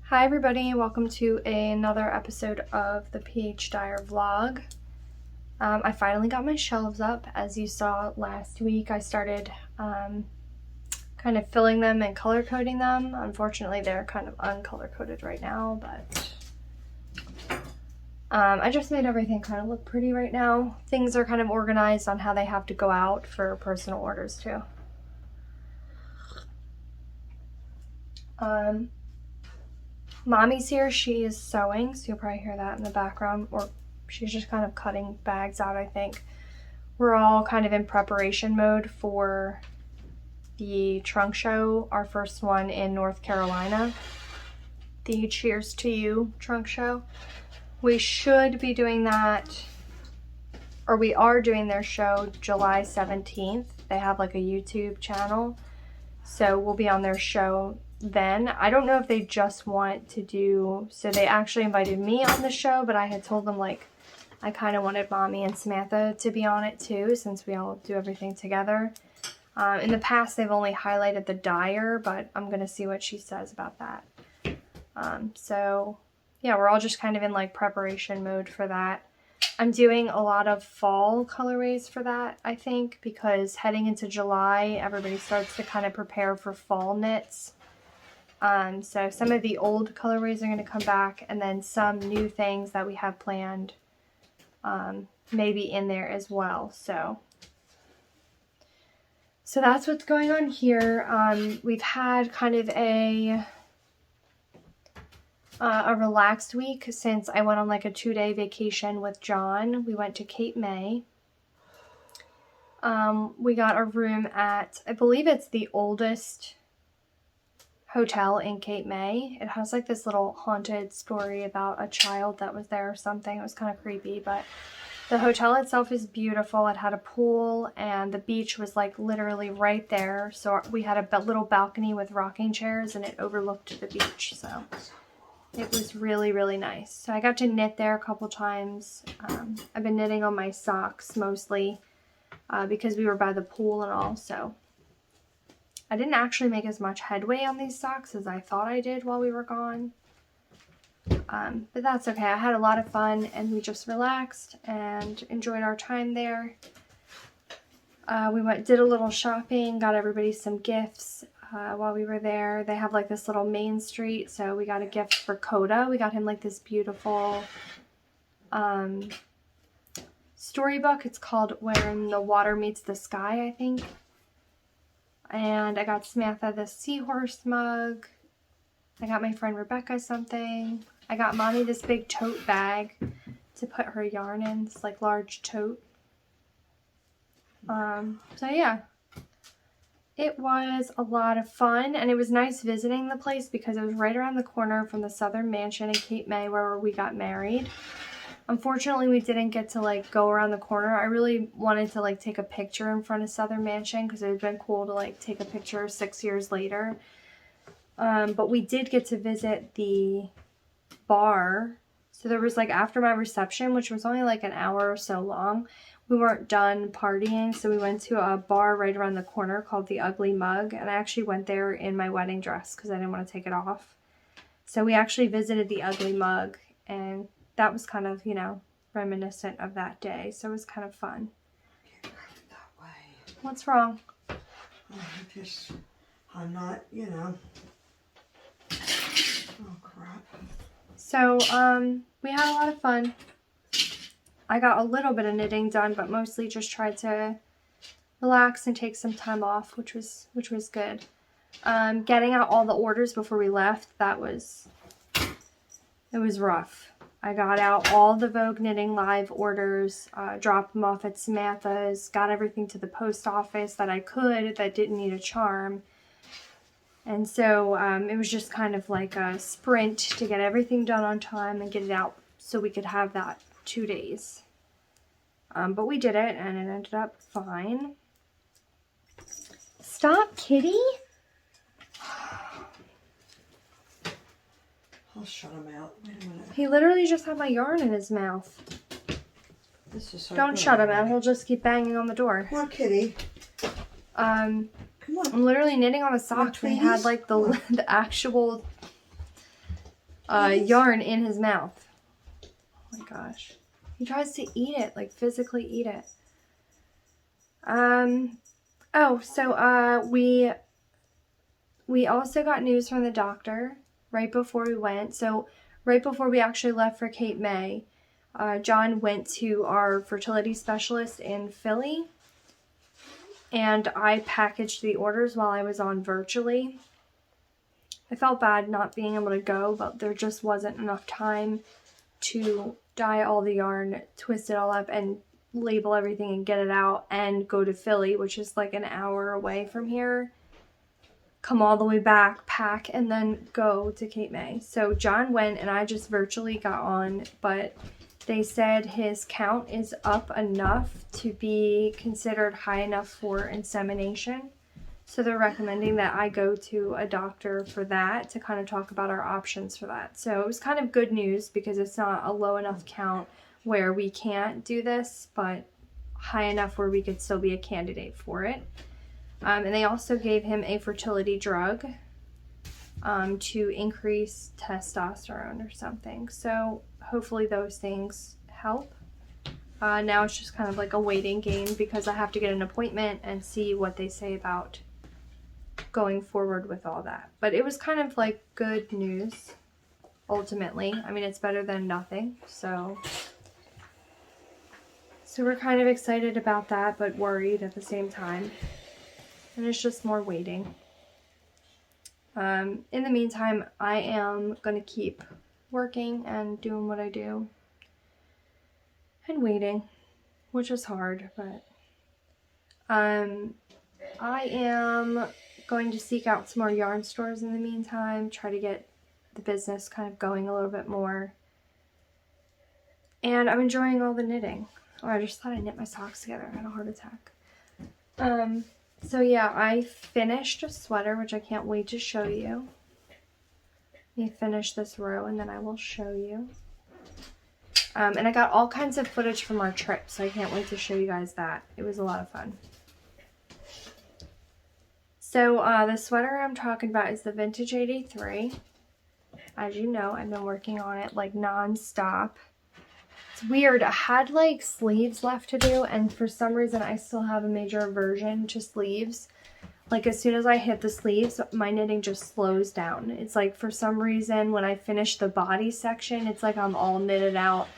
Hi everybody, welcome to another episode of the PhDyer vlog. I finally got my shelves up. As you saw last week, I started kind of filling them and color coding them. Unfortunately, they're kind of uncolor coded right now, but I just made everything kind of look pretty right now. Things are kind of organized on how they have to go out for personal orders too. Mommy's here. She is sewing, so you'll probably hear that in the background, or she's just kind of cutting bags out, I think. We're all kind of in preparation mode for the trunk show, our first one in North Carolina, the Cheers to You trunk show. We should be doing that, or we are doing their show July 17th. They have like a YouTube channel, so we'll be on their show then. I don't know if they just want to do, so they actually invited me on the show, but I had told them like I kind of wanted Mommy and Samantha to be on it too, since we all do everything together. In the past they've only highlighted the dyer, but I'm gonna see what she says about that. So yeah, we're all just kind of in like preparation mode for that. I'm doing a lot of fall colorways for that, I think, because heading into July everybody starts to kind of prepare for fall knits. So some of the old colorways are going to come back, and then some new things that we have planned maybe in there as well. So that's what's going on here. We've had kind of a relaxed week since I went on like a 2-day vacation with John. We went to Cape May. We got a room at, I believe it's the oldest hotel in Cape May. It has like this little haunted story about a child that was there or something. It was kind of creepy, but the hotel itself is beautiful. It had a pool and the beach was like literally right there. So we had a little balcony with rocking chairs and it overlooked the beach. So it was really, really nice. So I got to knit there a couple times. I've been knitting on my socks mostly because we were by the pool and all. So I didn't actually make as much headway on these socks as I thought I did while we were gone. But that's okay. I had a lot of fun and we just relaxed and enjoyed our time there. We did a little shopping, got everybody some gifts while we were there. They have like this little main street, so we got a gift for Coda. We got him like this beautiful storybook. It's called When the Water Meets the Sky, I think. And I got Samantha this seahorse mug. I got my friend Rebecca something. I got Mommy this big tote bag to put her yarn in. This like large tote. So yeah. It was a lot of fun, and it was nice visiting the place because it was right around the corner from the Southern Mansion in Cape May where we got married. Unfortunately, we didn't get to like go around the corner. I really wanted to like take a picture in front of Southern Mansion because it would have been cool to like take a picture 6 years later. But we did get to visit the bar. So there was like after my reception, which was only like an hour or so long, we weren't done partying. So we went to a bar right around the corner called the Ugly Mug. And I actually went there in my wedding dress because I didn't want to take it off. So we actually visited the Ugly Mug, and that was kind of, you know, reminiscent of that day. So it was kind of fun. I can't grab it that way. What's wrong? I'm not, you know. Oh, crap. So, we had a lot of fun. I got a little bit of knitting done, but mostly just tried to relax and take some time off, which was good. Getting out all the orders before we left, it was rough. I got out all the Vogue Knitting Live orders, dropped them off at Samantha's, got everything to the post office that I could that didn't need a charm. And so it was just kind of like a sprint to get everything done on time and get it out so we could have that 2 days. But we did it and it ended up fine. Stop, kitty! I'll shut him out. Wait a minute. He literally just had my yarn in his mouth. This is so Don't good. shut him out. He'll just keep banging on the door. Come on, kitty. Come on. I'm literally knitting on a sock. They had like the actual yarn in his mouth. Oh my gosh. He tries to eat it, like physically eat it. Oh, so we also got news from the doctor right before we went. So right before we actually left for Cape May, John went to our fertility specialist in Philly, and I packaged the orders while I was on virtually. I felt bad not being able to go, but there just wasn't enough time to dye all the yarn, twist it all up, and label everything and get it out and go to Philly, which is like an hour away from here. Come all the way back, pack, and then go to Cape May. So John went and I just virtually got on, but they said his count is up enough to be considered high enough for insemination. So they're recommending that I go to a doctor for that to kind of talk about our options for that. So it was kind of good news because it's not a low enough count where we can't do this, but high enough where we could still be a candidate for it. And they also gave him a fertility drug to increase testosterone or something. So hopefully those things help. Now it's just kind of like a waiting game because I have to get an appointment and see what they say about going forward with all that. But it was kind of like good news, ultimately. I mean, it's better than nothing. So we're kind of excited about that, but worried at the same time. And it's just more waiting. In the meantime, I am going to keep working and doing what I do. And waiting, which is hard, but I am going to seek out some more yarn stores in the meantime, try to get the business kind of going a little bit more. And I'm enjoying all the knitting. Oh, I just thought I knit my socks together. I had a heart attack. So yeah, I finished a sweater, which I can't wait to show you. Let me finish this row and then I will show you. And I got all kinds of footage from our trip, so I can't wait to show you guys that. It was a lot of fun. So the sweater I'm talking about is the Vintage 83. As you know, I've been working on it like non-stop. It's weird. I had like sleeves left to do, and for some reason I still have a major aversion to sleeves. Like as soon as I hit the sleeves, my knitting just slows down. It's like for some reason when I finish the body section, it's like I'm all knitted out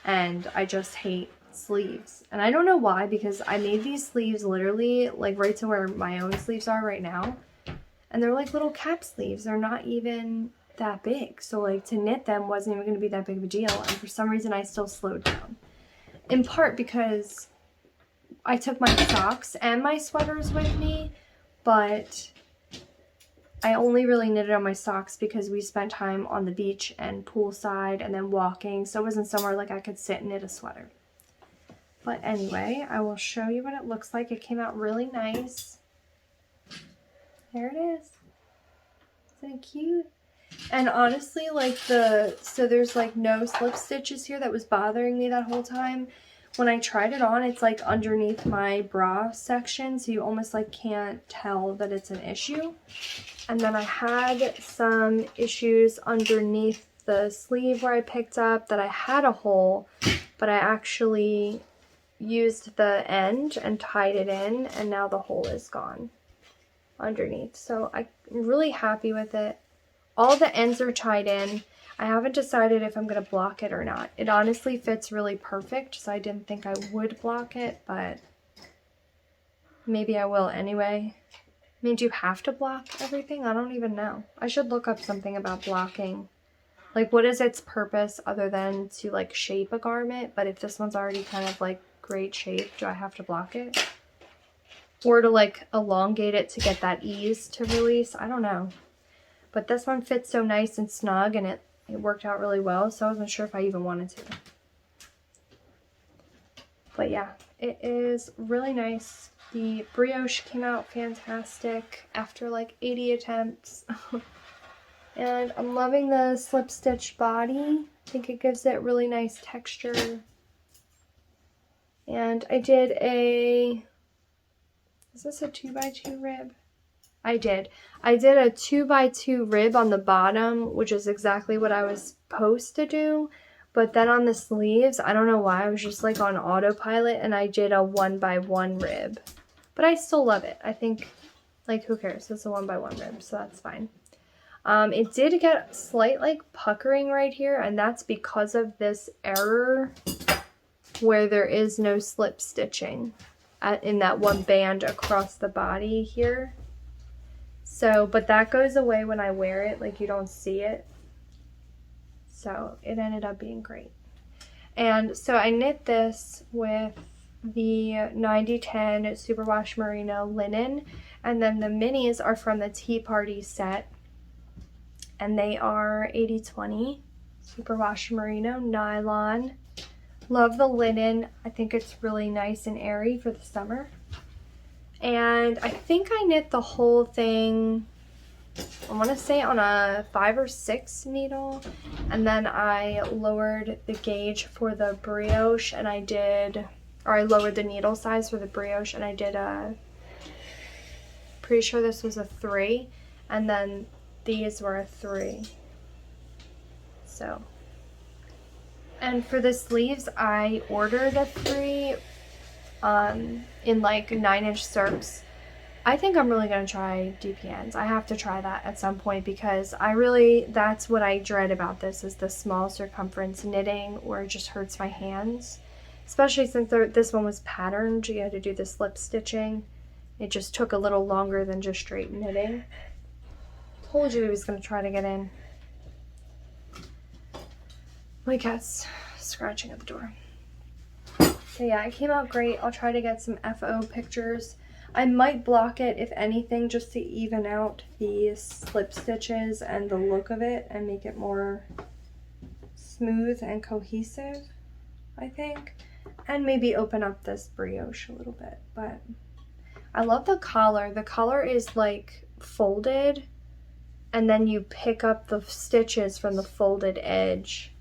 and I just hate sleeves. And I don't know why, because I made these sleeves literally like right to where my own sleeves are right now. And they're like little cap sleeves. They're not even that big. So like to knit them wasn't even going to be that big of a deal. And for some reason I still slowed down. In part because I took my socks and my sweaters with me, but I only really knitted on my socks because we spent time on the beach and poolside and then walking. So it wasn't somewhere like I could sit and knit a sweater. But anyway, I will show you what it looks like. It came out really nice. There it is. Isn't it cute? And honestly, like so there's like no slip stitches here that was bothering me that whole time. When I tried it on, it's like underneath my bra section, so you almost like can't tell that it's an issue. And then I had some issues underneath the sleeve where I picked up that I had a hole, but I actually used the end and tied it in, and now the hole is gone underneath. So I'm really happy with it. All the ends are tied in. I haven't decided if I'm going to block it or not. It honestly fits really perfect, so I didn't think I would block it, but maybe I will anyway. I mean, do you have to block everything? I don't even know. I should look up something about blocking. Like, what is its purpose other than to, like, shape a garment? But if this one's already kind of, like, great shape, do I have to block it? Or to, like, elongate it to get that ease to release? I don't know. But this one fits so nice and snug, and it worked out really well, so I wasn't sure if I even wanted to. But yeah, it is really nice. The brioche came out fantastic after like 80 attempts. And I'm loving the slip stitch body. I think it gives it really nice texture. And I did is this a 2x2 rib? I did. I did a 2x2 rib on the bottom, which is exactly what I was supposed to do. But then on the sleeves, I don't know why, I was just like on autopilot and I did a 1x1 rib. But I still love it. I think, like, who cares? It's a 1x1 rib, so that's fine. It did get slight like puckering right here, and that's because of this error where there is no slip stitching in that one band across the body here. So, but that goes away when I wear it, like you don't see it. So it ended up being great. And so I knit this with the 9010 Superwash Merino linen, and then the minis are from the Tea Party set, and they are 80/20 Superwash Merino nylon. Love the linen. I think it's really nice and airy for the summer. And I think I knit the whole thing, I want to say on a 5 or 6 needle, and then I lowered the gauge for the brioche, and I lowered the needle size for the brioche, and I did pretty sure this was a 3, and then these were a 3. So, and for the sleeves, I ordered a 3 in like 9-inch circs. I think I'm really going to try DPNs. I have to try that at some point because that's what I dread about this, is the small circumference knitting, or it just hurts my hands. Especially since this one was patterned, you had to do the slip stitching. It just took a little longer than just straight knitting. Told you he was going to try to get in. My cat's scratching at the door. So yeah, it came out great. I'll try to get some FO pictures. I might block it, if anything, just to even out the slip stitches and the look of it and make it more smooth and cohesive, I think. And maybe open up this brioche a little bit. But I love the collar. The collar is like folded, and then you pick up the stitches from the folded edge.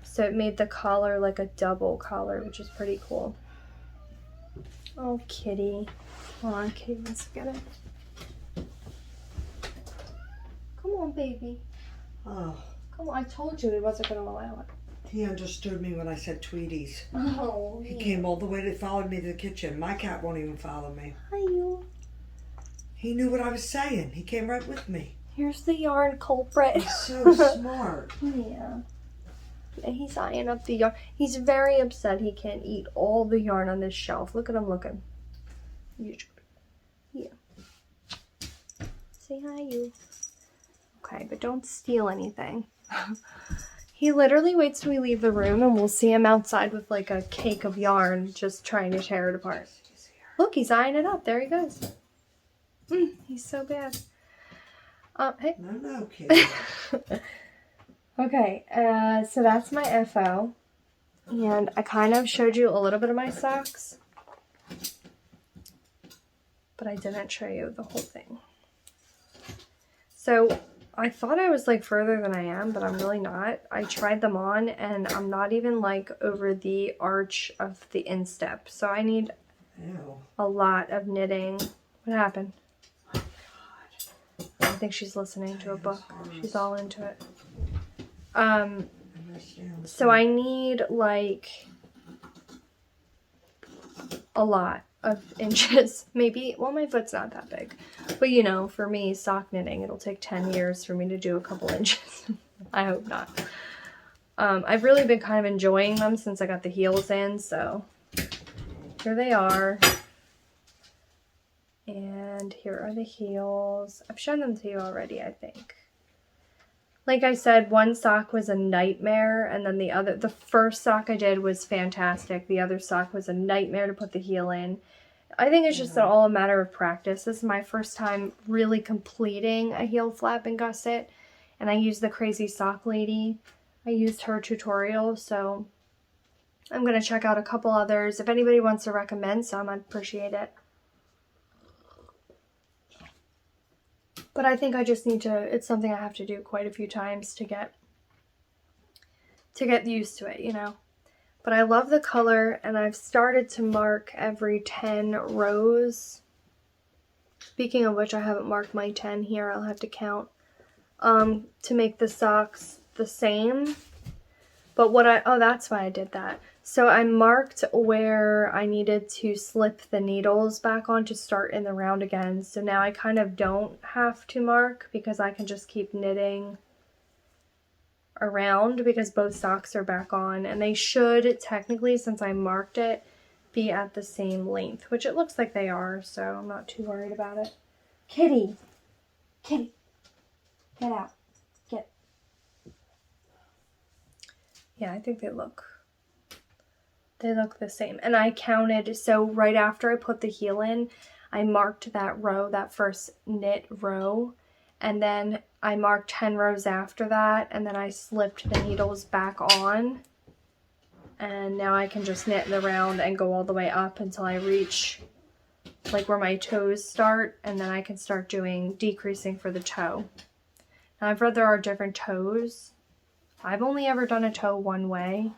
So it made the collar like a double collar, which is pretty cool. Oh, kitty. Hold on, kitty wants to get it. Come on, baby. Oh. Come on, I told you he wasn't going to allow it. He understood me when I said Tweeties. Oh, He came all the way to follow me to the kitchen. My cat won't even follow me. Hi, you. He knew what I was saying. He came right with me. Here's the yarn culprit. He's so smart. Yeah. And he's eyeing up the yarn. He's very upset he can't eat all the yarn on this shelf. Look at him looking. Yeah. Say hi, you. Okay, but don't steal anything. He literally waits till we leave the room, and we'll see him outside with like a cake of yarn, just trying to tear it apart. Look, he's eyeing it up. There he goes. He's so bad. Hey. No, kid. Okay, so that's my FO, and I kind of showed you a little bit of my socks, but I didn't show you the whole thing. So I thought I was like further than I am, but I'm really not. I tried them on, and I'm not even like over the arch of the instep, so I need a lot of knitting. What happened? My God. I think she's listening to a book. She's all into it. So I need like a lot of inches, maybe. Well, my foot's not that big, but you know, for me, sock knitting, it'll take 10 years for me to do a couple inches. I hope not. I've really been kind of enjoying them since I got the heels in, so here they are. And here are the heels. I've shown them to you already, I think. Like I said, one sock was a nightmare, and then the first sock I did was fantastic. The other sock was a nightmare to put the heel in. I think it's just all a matter of practice. This is my first time really completing a heel flap and gusset, and I used the Crazy Sock Lady. I used her tutorial, so I'm going to check out a couple others. If anybody wants to recommend some, I'd appreciate it. But I think I just need to, it's something I have to do quite a few times to get used to it, you know. But I love the color, and I've started to mark every 10 rows Speaking of which, I haven't marked my 10 here. I'll have to count to make the socks the same. But oh, that's why I did that. So I marked where I needed to slip the needles back on to start in the round again. So now I kind of don't have to mark because I can just keep knitting around because both socks are back on. And they should technically, since I marked it, be at the same length, which it looks like they are. So I'm not too worried about it. Kitty, Kitty, get out. Yeah, I think they look the same. And I counted, so right after I put the heel in, I marked that row, that first knit row, and then I marked 10 rows after that, and then I slipped the needles back on. And now I can just knit the round and go all the way up until I reach like where my toes start, and then I can start doing decreasing for the toe. Now I've read there are different toes. I've only ever done a toe one way.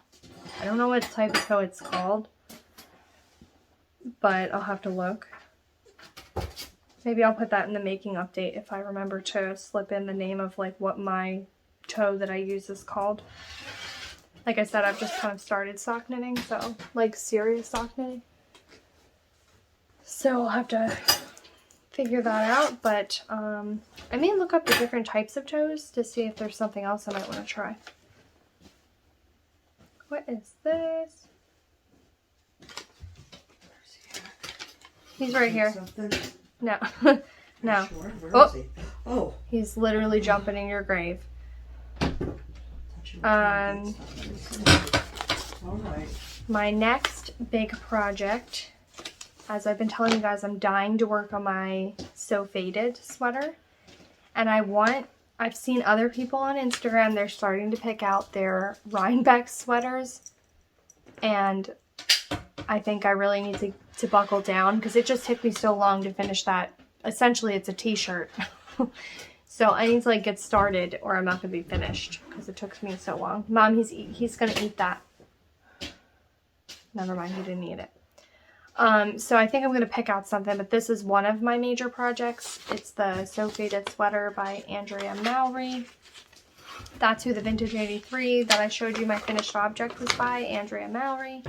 I don't know what type of toe it's called, but I'll have to look. Maybe I'll put that in the making update if I remember to slip in the name of like what my toe that I use is called. Like I said, I've just kind of started sock knitting, so like serious sock knitting. So I'll have to figure that out, but I may look up the different types of toes to see if there's something else I might want to try. What is this? He's right here. Something? No. No. Sure. Where Oh. is he? Oh. He's literally jumping in your grave. All right. My next big project, as I've been telling you guys, I'm dying to work on my So Faded sweater. And I've seen other people on Instagram, they're starting to pick out their Rhinebeck sweaters. And I think I really need to buckle down because it just took me so long to finish that. Essentially, it's a t-shirt. So I need to like get started or I'm not going to be finished because it took me so long. Mom, he's going to eat that. Never mind, he didn't eat it. So I think I'm going to pick out something, but this is one of my major projects. It's the So Faded sweater by Andrea Mowry. That's who the Vintage 83 that I showed you my finished object was by, Andrea Mowry.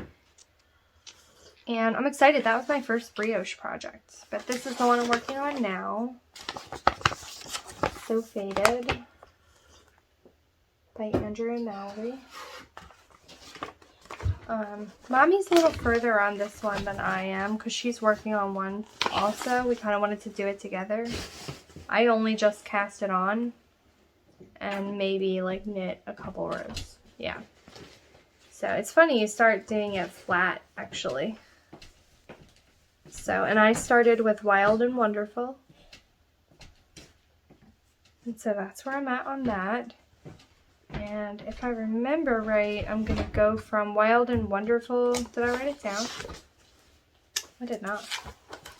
And I'm excited. That was my first brioche project, but this is the one I'm working on now. So Faded by Andrea Mowry. Mommy's a little further on this one than I am because she's working on one also. We kind of wanted to do it together. I only just cast it on and maybe like knit a couple rows. Yeah. So it's funny you start doing it flat actually. So, and I started with Wild and Wonderful. And so that's where I'm at on that. And if I remember right, I'm going to go from Wild and Wonderful. Did I write it down? I did not.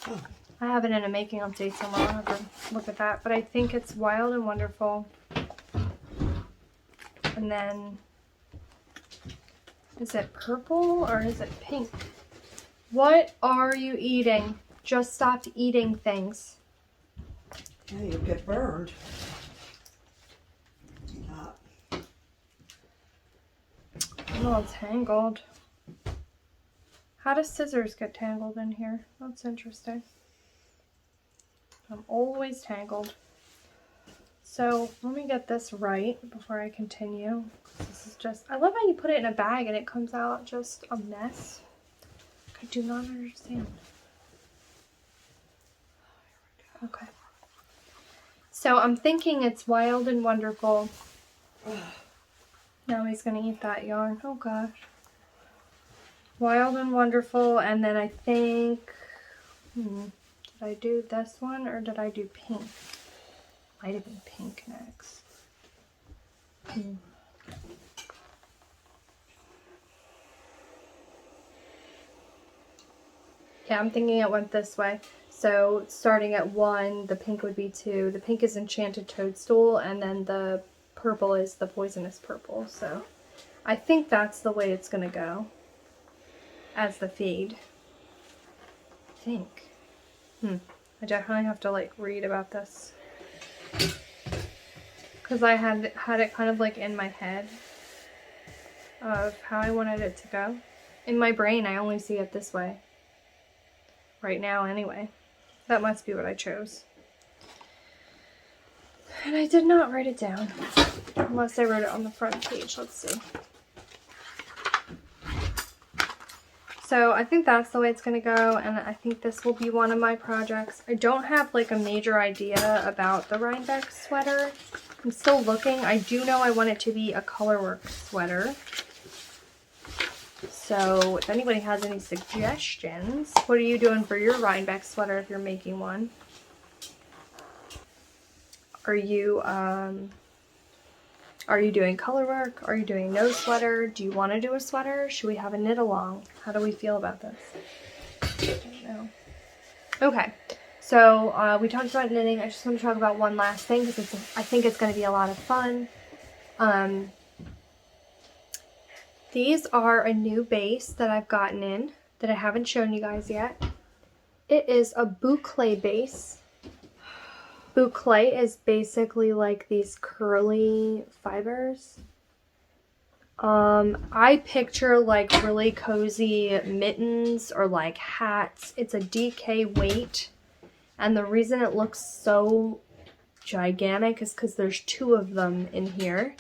Oh. I have it in a making update somewhere. I'll have to look at that. But I think it's Wild and Wonderful. And then, is it purple or is it pink? What are you eating? Just stopped eating things. Yeah, you get burned. I'm all tangled. How do scissors get tangled in here? That's interesting. I'm always tangled. So let me get this right before I continue. This is just, I love how you put it in a bag and it comes out just a mess. I do not understand. Okay. So I'm thinking it's Wild and Wonderful. Now he's going to eat that yarn. Oh gosh. Wild and Wonderful, and then I think, did I do this one or did I do pink? Might have been pink next. Yeah, I'm thinking it went this way. So starting at 1, the pink would be 2. The pink is Enchanted Toadstool, and then the purple is the Poisonous Purple. So I think that's the way it's going to go as the feed. I think. I definitely have to like read about this. Because I had it kind of like in my head of how I wanted it to go. In my brain, I only see it this way. Right now, anyway. That must be what I chose. And I did not write it down. Unless I wrote it on the front page. Let's see. So I think that's the way it's going to go. And I think this will be one of my projects. I don't have like a major idea about the Rhinebeck sweater. I'm still looking. I do know I want it to be a colorwork sweater. So if anybody has any suggestions, what are you doing for your Rhinebeck sweater if you're making one? Are you doing color work? Are you doing no sweater? Do you want to do a sweater? Should we have a knit along? How do we feel about this? I don't know. Okay, so we talked about knitting. I just want to talk about one last thing because I think it's going to be a lot of fun. These are a new base that I've gotten in that I haven't shown you guys yet. It is a boucle base. Boucle is basically like these curly fibers. I picture like really cozy mittens or like hats. It's a DK weight. And the reason it looks so gigantic is because there's 2 of them in here.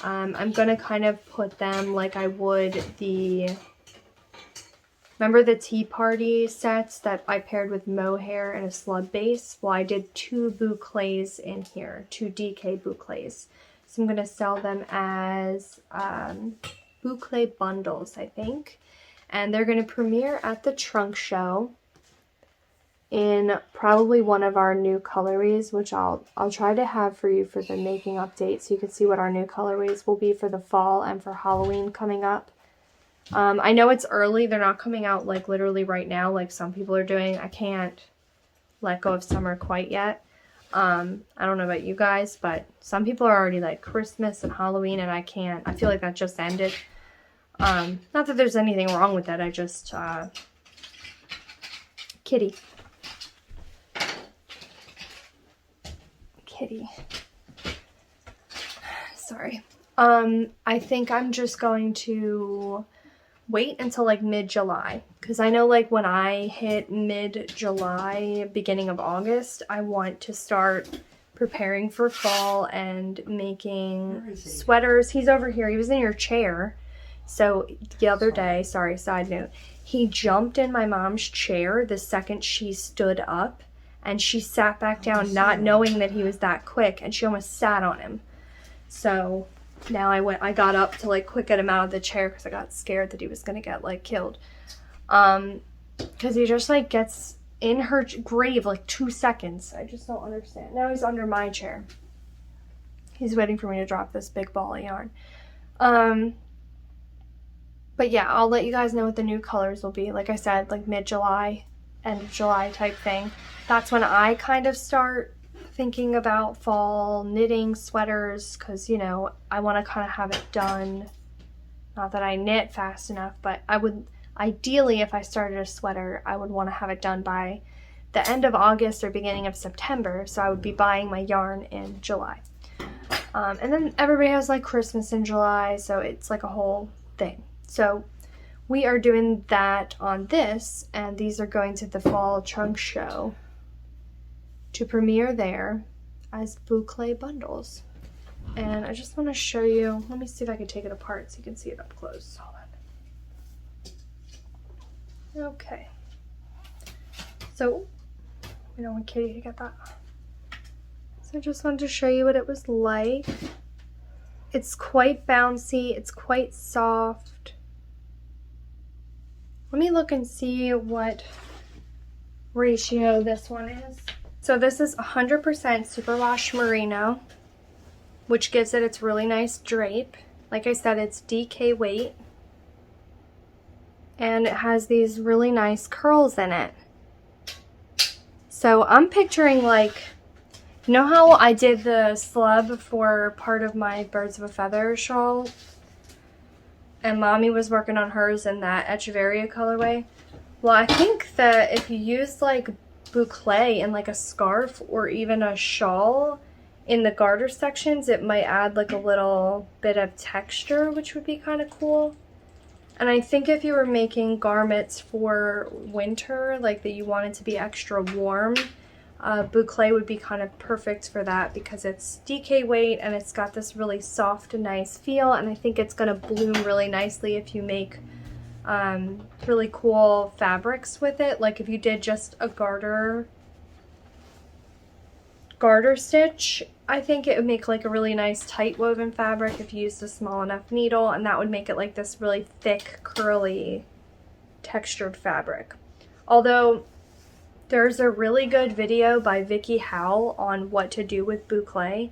I'm going to kind of put them like I would remember the Tea Party sets that I paired with mohair and a slub base? Well, I did 2 boucles in here, 2 DK boucles. So I'm going to sell them as boucle bundles, I think. And they're going to premiere at the trunk show in probably one of our new colorways, which I'll try to have for you for the making update so you can see what our new colorways will be for the fall and for Halloween coming up. I know it's early. They're not coming out like literally right now like some people are doing. I can't let go of summer quite yet. I don't know about you guys, but some people are already like Christmas and Halloween and I can't. I feel like that just ended. Not that there's anything wrong with that. I just, kitty. Sorry. I think I'm just going to wait until like mid-July because I know like when I hit mid-July, beginning of August, I want to start preparing for fall and making sweaters. He's over here. He was in your chair. So the other day, sorry, side note, he jumped in my mom's chair the second she stood up. And she sat back down not knowing that he was that quick. And she almost sat on him. So now I got up to like quick get him out of the chair because I got scared that he was going to get like killed. Because he just like gets in her grave like 2 seconds. I just don't understand. Now he's under my chair. He's waiting for me to drop this big ball of yarn. But yeah, I'll let you guys know what the new colors will be. Like I said, like mid-July, end of July type thing. That's when I kind of start thinking about fall knitting sweaters because, you know, I want to kind of have it done. Not that I knit fast enough, but I would ideally, if I started a sweater, I would want to have it done by the end of August or beginning of September. So I would be buying my yarn in July. And then everybody has like Christmas in July, so it's like a whole thing. So we are doing that on this, and these are going to the fall trunk show to premiere there as boucle bundles. And I just want to show you, let me see if I can take it apart so you can see it up close. Hold on. Okay. So, we don't want Kitty to get that. So I just wanted to show you what it was like. It's quite bouncy, it's quite soft. Let me look and see what ratio this one is. So this is 100% superwash merino, which gives it its really nice drape. Like I said, it's DK weight. And it has these really nice curls in it. So I'm picturing like, you know how I did the slub for part of my Birds of a Feather shawl? And Mommy was working on hers in that Echeverria colorway. Well, I think that if you use like boucle in like a scarf or even a shawl in the garter sections, it might add like a little bit of texture, which would be kind of cool. And I think if you were making garments for winter, like that you wanted to be extra warm, boucle would be kind of perfect for that because it's DK weight and it's got this really soft and nice feel, and I think it's going to bloom really nicely if you make really cool fabrics with it. Like if you did just a garter stitch, I think it would make like a really nice tight woven fabric if you used a small enough needle, and that would make it like this really thick, curly, textured fabric. Although there's a really good video by Vicky Howell on what to do with boucle,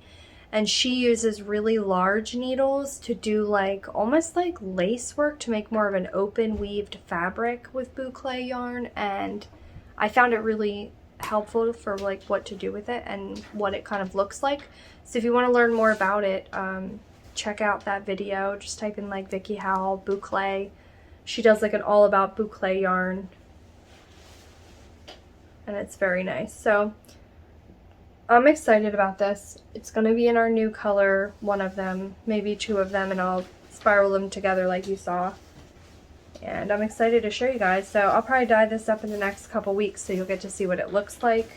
and she uses really large needles to do like almost like lace work to make more of an open weaved fabric with boucle yarn, and I found it really helpful for like what to do with it and what it kind of looks like. So if you want to learn more about it, check out that video. Just type in like Vicky Howell boucle. She does like an all about boucle yarn, and it's very nice. So I'm excited about this. It's going to be in our new color, one of them, maybe two of them, and I'll spiral them together like you saw. And I'm excited to show you guys. So I'll probably dye this up in the next couple weeks so you'll get to see what it looks like.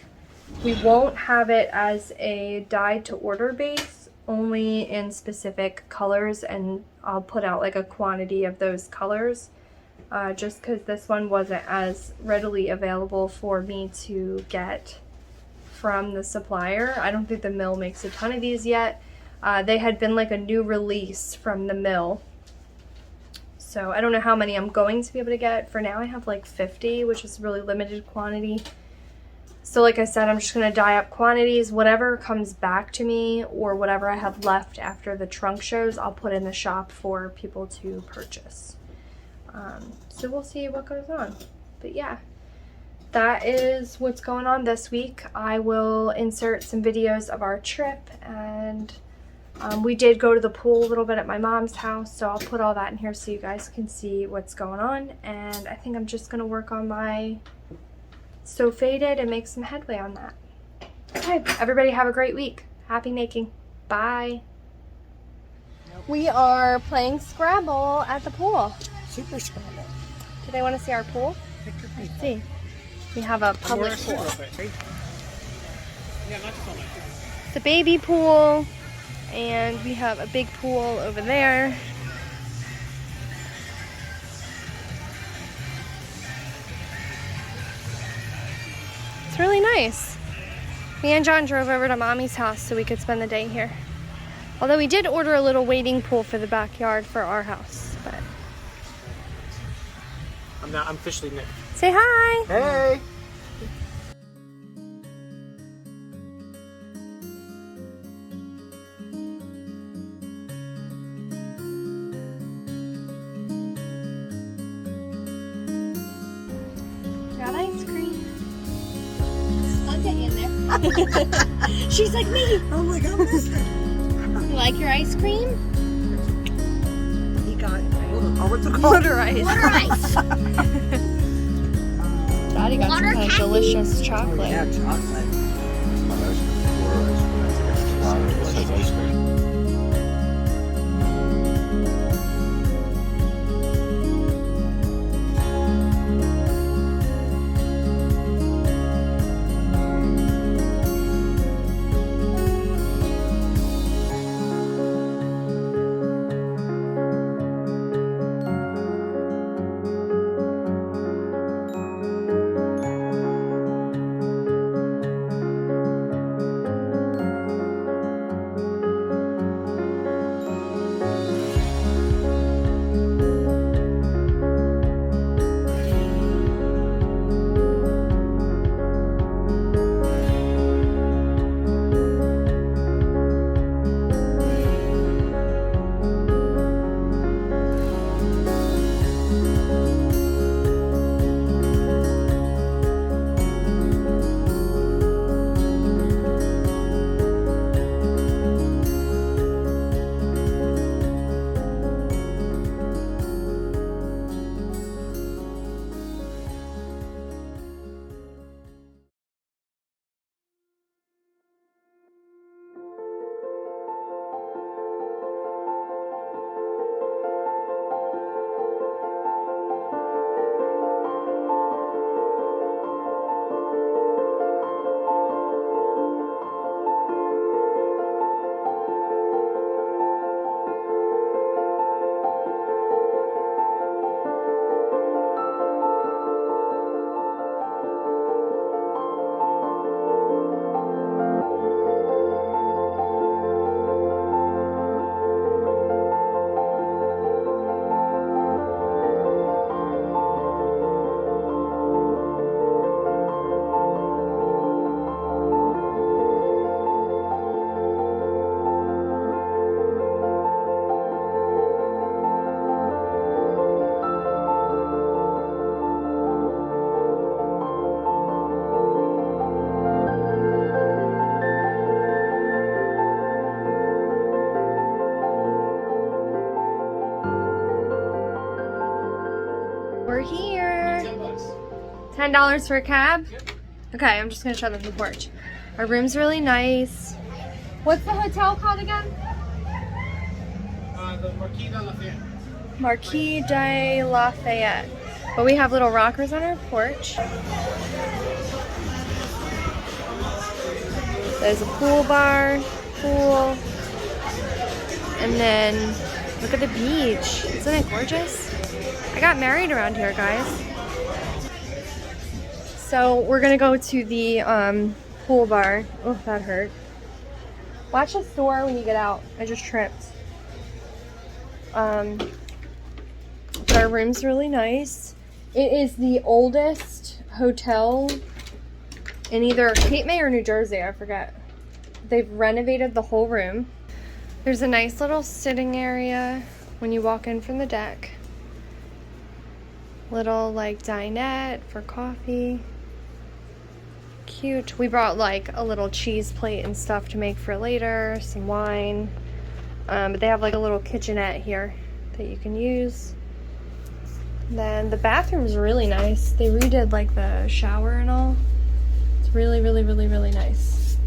We won't have it as a dyed to order base, only in specific colors, and I'll put out like a quantity of those colors just because this one wasn't as readily available for me to get from the supplier. I don't think the mill makes a ton of these yet. They had been like a new release from the mill. So I don't know how many I'm going to be able to get. For now I have like 50, which is really limited quantity. So like I said, I'm just going to dye up quantities. Whatever comes back to me or whatever I have left after the trunk shows, I'll put in the shop for people to purchase. So we'll see what goes on. But yeah, that is what's going on this week. I will insert some videos of our trip, and we did go to the pool a little bit at my mom's house, so I'll put all that in here so you guys can see what's going on. And I think I'm just going to work on my So Faded and make some headway on that. Okay, everybody have a great week. Happy making. Bye. We are playing Scrabble at the pool. Super Scrabble. Do they want to see our pool? Let's see. We have a public pool. It's a baby pool. And we have a big pool over there. It's really nice. Me and John drove over to Mommy's house so we could spend the day here. Although we did order a little wading pool for the backyard for our house. But I'm officially Nick. say hi. Hey. Got ice cream. I'll get you in there. She's like me. I'm like, I missed it. You like your ice cream? He got what's it called? Water ice. Water ice. Daddy got Water some kind of candy. delicious chocolate. Yeah, chocolate. $10 for a cab? Okay, I'm just gonna show them the porch. Our room's really nice. What's the hotel called again? The Marquis de Lafayette. Marquis de Lafayette. But we have little rockers on our porch. There's a pool bar, pool. And then look at the beach. Isn't it gorgeous? I got married around here, guys. So we're gonna go to the pool bar. Oh, that hurt. Watch the store when you get out. I just tripped. But our room's really nice. It is the oldest hotel in either Cape May or New Jersey, I forget. They've renovated the whole room. There's a nice little sitting area when you walk in from the deck. Little like dinette for coffee. Cute. We brought like a little cheese plate and stuff to make for later, some wine. But they have like a little kitchenette here that you can use. Then the bathroom's really nice. They redid like the shower and all. It's really, really, really, really nice.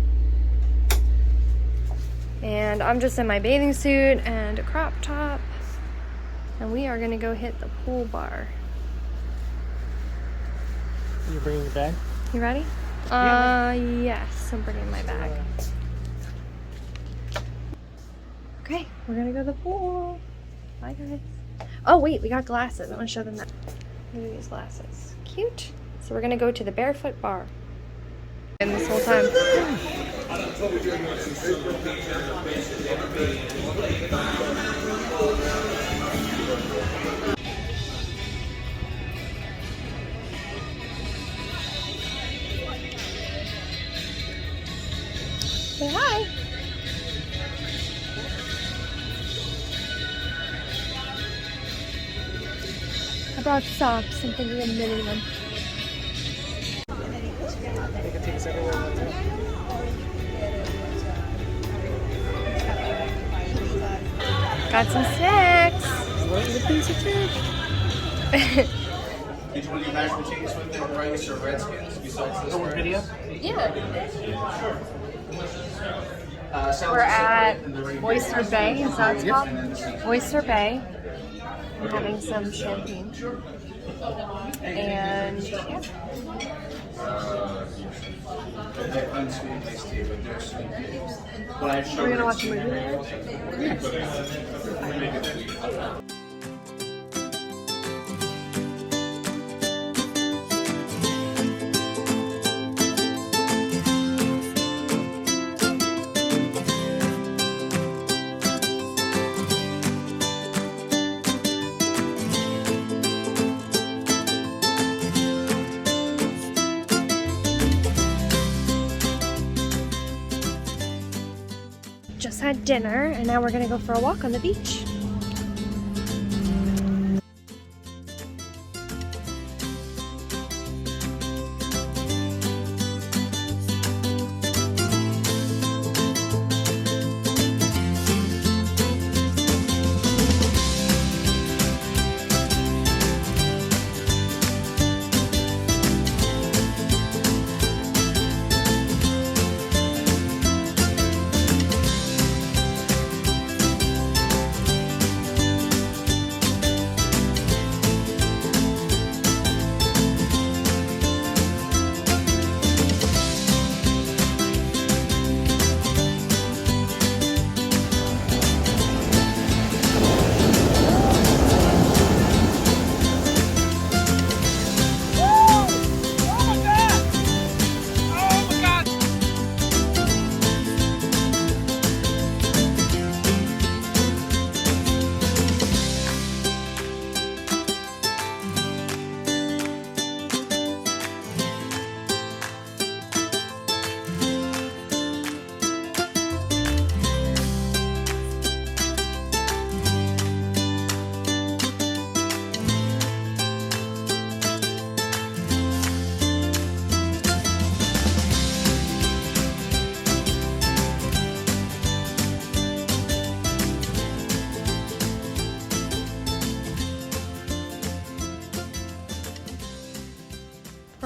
And I'm just in my bathing suit and a crop top. And we are gonna go hit the pool bar. You're bringing your bag? You ready? Yes, I'm bringing my bag. Okay, we're gonna go to the pool. Bye, guys. Oh, wait, we got glasses. I want to show them that. Look at these glasses. Cute. So we're gonna go to the barefoot bar. And this whole time. Say hi. I brought socks. I'm thinking of knitting them. They can take us everywhere we want to. Got some snacks. What is a piece of cake? Did you want to do mashed potatoes with the rice or redskins besides this? Over video? Yeah. Sounds We're at separate. Oyster Bay. Is that what it's called? Oyster Bay. I'm having some champagne. And yeah. They're unsweet iced tea, but they're sweet. But I have We're sugar. gonna watch a movie later. Just had dinner and now we're gonna go for a walk on the beach.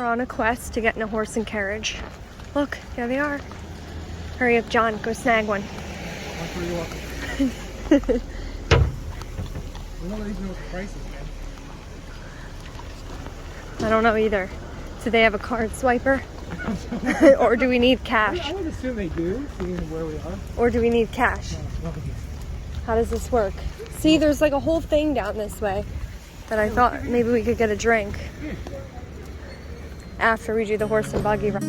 We're on a quest to get in a horse and carriage. Look, there they are. Hurry up, John. Go snag one. You're welcome. We don't even know what the price is, man. I don't know either. Do they have a card swiper? Or do we need cash? I would assume they do, seeing where we are. Or do we need cash? Nothing here. How does this work? See, there's like a whole thing down this way that I thought maybe we could get a drink after we do the horse and buggy ride.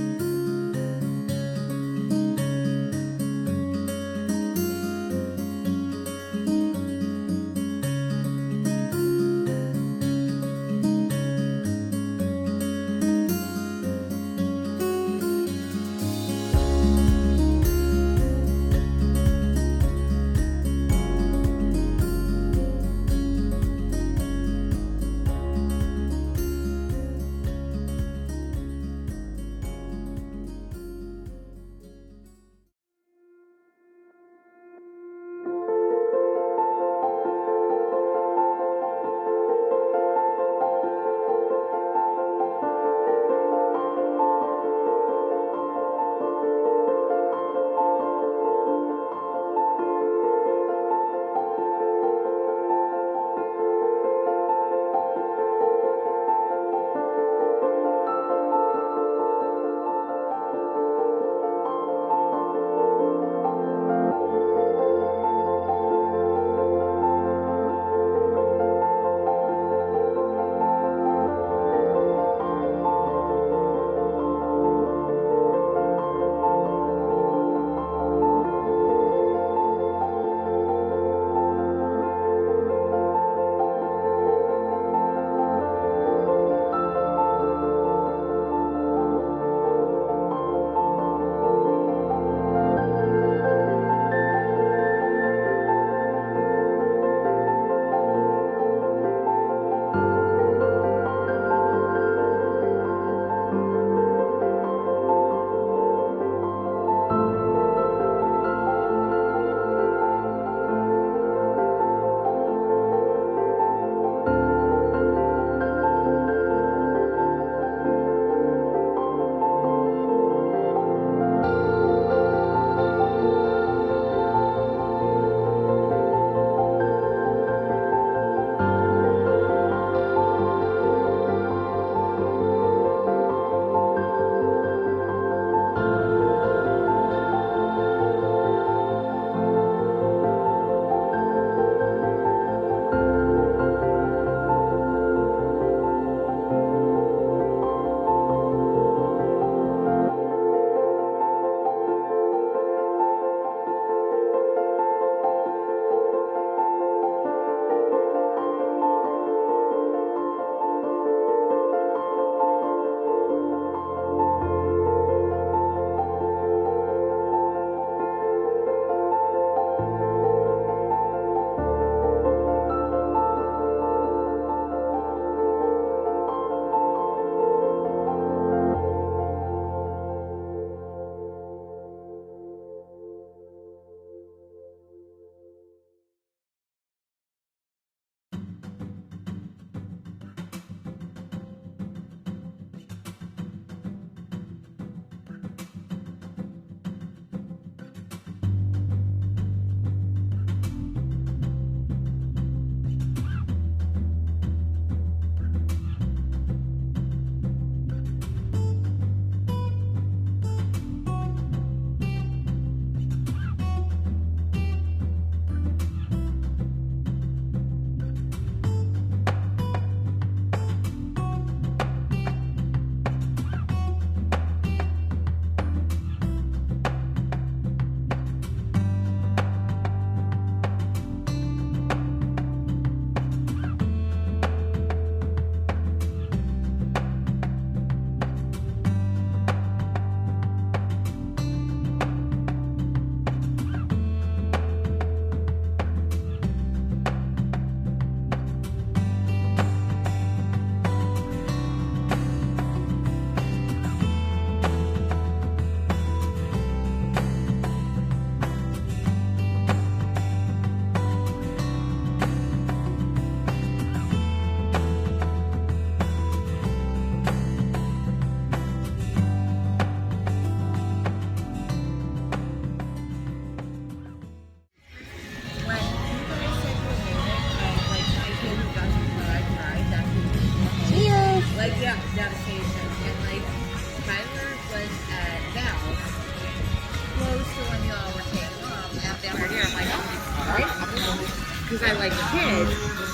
because I like kids.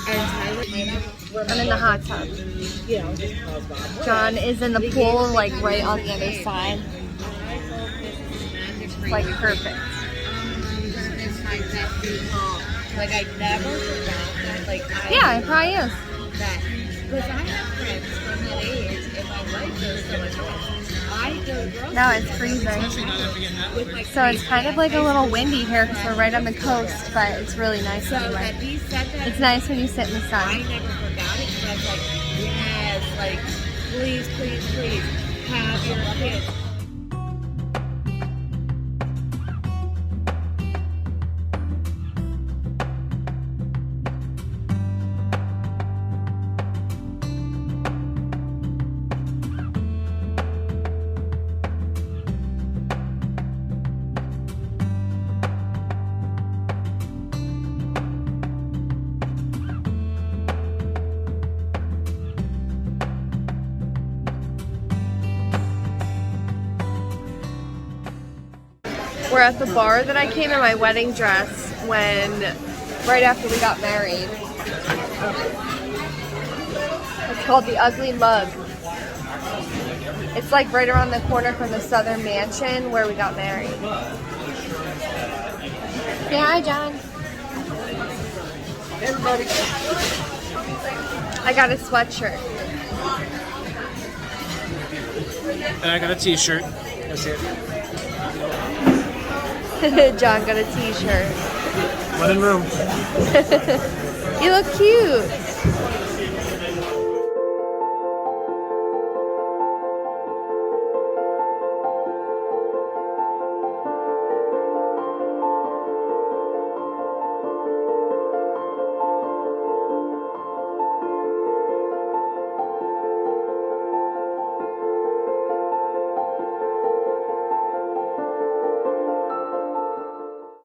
And Tyler, I'm in the hot tub. you know, just calls Bob. John is in the pool, like right on the other side. Like perfect. Like I never forgot that. Like Yeah, it probably is. that because I have friends from that age, and my life goes so much fun. I go grocery Now it's freezing. with my So it's kind of like a little windy here because we're right on the coast, but it's really nice so anyway. that he said that. It's nice when you sit in the I sun. never forgot it because I was like, yes, like please, please, please have your kids. We're at the bar that I came in my wedding dress right after we got married. It's called the Ugly Mug. It's like right around the corner from the Southern Mansion where we got married. Say hi, John. Hey, everybody. I got a sweatshirt. And I got a t-shirt. That's it. John got a t-shirt. One in room. You look cute.